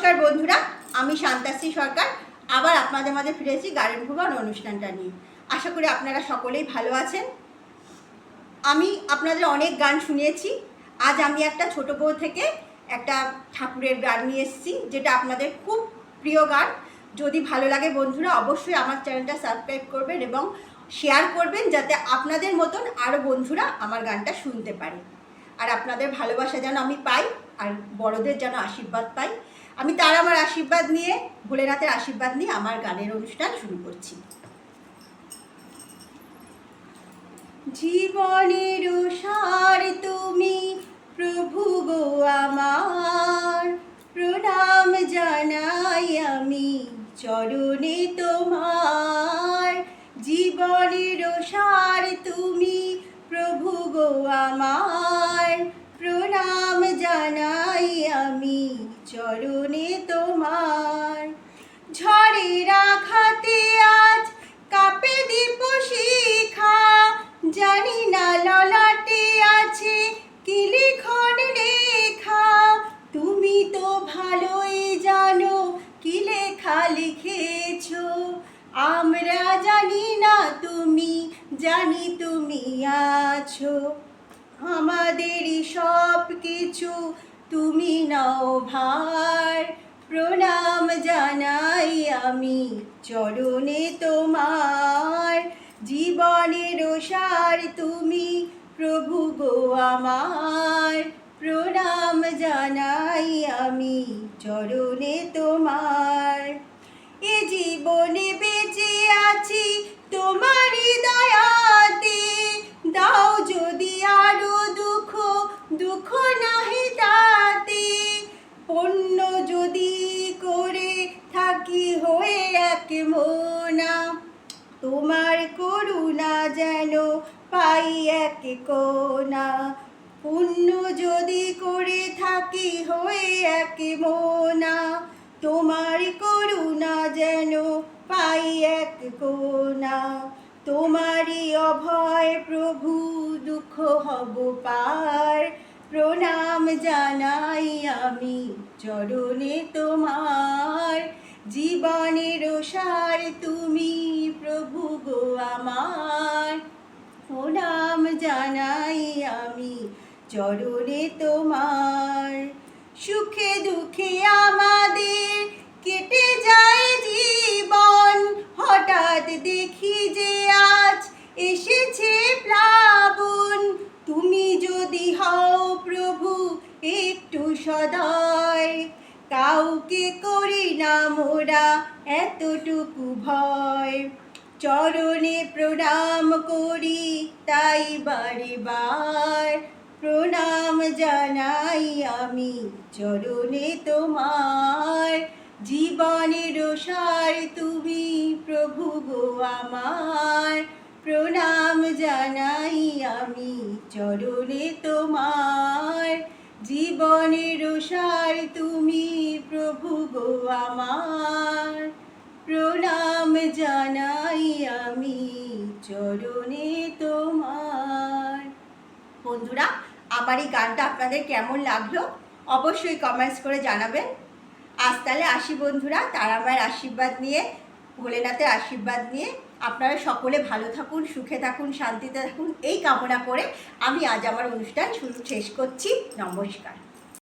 নমস্কার বন্ধুরা, আমি শান্তাশ্রী সরকার আবার আপনাদের মাঝে ফিরেছি গার্ডেন ভুবন অনুষ্ঠানটা নিয়ে। আশা করি আপনারা সকলেই ভালো আছেন। আমি আপনাদের অনেক গান শুনিয়েছি। আজ আমি একটা ছোট বউ থেকে একটা ঠাকুরের গান নিয়ে এসেছি, যেটা আপনাদের খুব প্রিয় গান। যদি ভালো লাগে বন্ধুরা, অবশ্যই আমার চ্যানেলটা সাবস্ক্রাইব করবেন এবং শেয়ার করবেন, যাতে আপনাদের মতন আরও বন্ধুরা আমার গানটা শুনতে পারে। আর আপনাদের ভালোবাসা যেন আমি পাই, আর বড়দের যেন আশীর্বাদ পাই। আমি তার আমার আশীর্বাদ নিয়ে, ভোলেনাথের আশীর্বাদ নিয়ে আমার গানের অনুষ্ঠান শুরু করছি। জীবনের সার তুমি প্রভু গো আমার, প্রণাম জানাই আমি চরণে তোমার। জীবনের সার তুমি প্রভু গো আমার, প্রণাম জানাই আমি চরণে তোমার। ঝড়ের আঘাতে আজ কাঁপে দীপ শিখা, জানি না ললাটে আছে কি লিখন লেখা। তুমি তো ভালোই জানো কি লেখা লিখেছো, আমরা জানি না তুমি জানি তুমি আছো। আমাদেরই সব কিছু তুমি নাও ভার, প্রণাম জানাই আমি চরণে তোমার। জীবনের সার তুমি প্রভু গো আমার, প্রণাম জানাই আমি চরণে তোমার। এ জীবনে বেঁচে আছি তোমারই দয়াতে, দাও যদি আরো দুঃখ, দুঃখ নাহি তাতে। পণ্য যদি করে থাকি হয়ে এক মোনা, তোমার করুণা যেন পাই এক কোনা। পুণ্য যদি করে থাকি হয়ে এক মোনা, তোমার করুণা যেন পাই এক কোনা। তোমারই অভয় প্রভু দুঃখ হব পার, প্রণাম জানাই আমি চরণে তোমার। জীবনের সার তুমি প্রভু গো আমার, প্রণাম জানাই আমি চরণে তোমার। সুখে দুঃখে আমাদের কেটে যায় জীবন, হঠাৎ দেখি যে আজ এসেছে প্লাবন। তুমি যদি হও প্রভু একটু সদয়, কাউকে করি না মোরা এতটুকু ভয়। চরণে প্রণাম করি তাই বারে বার, প্রণাম জানাই আমি চরণে তোমার। জীবনের সার তুমি প্রভু গো আমার, প্রণাম জানাই আমি চরণে তোমার। জীবনের সার তুমি প্রভু গো আমার, প্রণাম জানাই আমি চরণে তোমার। বন্ধুরা, আমার এই গানটা আপনাদের কেমন লাগলো অবশ্যই কমেন্টস করে জানাবেন। আজ তাহলে আসি বন্ধুরা, তারা মায়ের আশীর্বাদ নিয়ে, ভোলেনাথের আশীর্বাদ নিয়ে। আপনারা সকলে ভালো থাকুন, সুখে থাকুন, শান্তিতে থাকুন, এই কামনা করে আমি আজ আমার অনুষ্ঠান শেষ করছি। নমস্কার।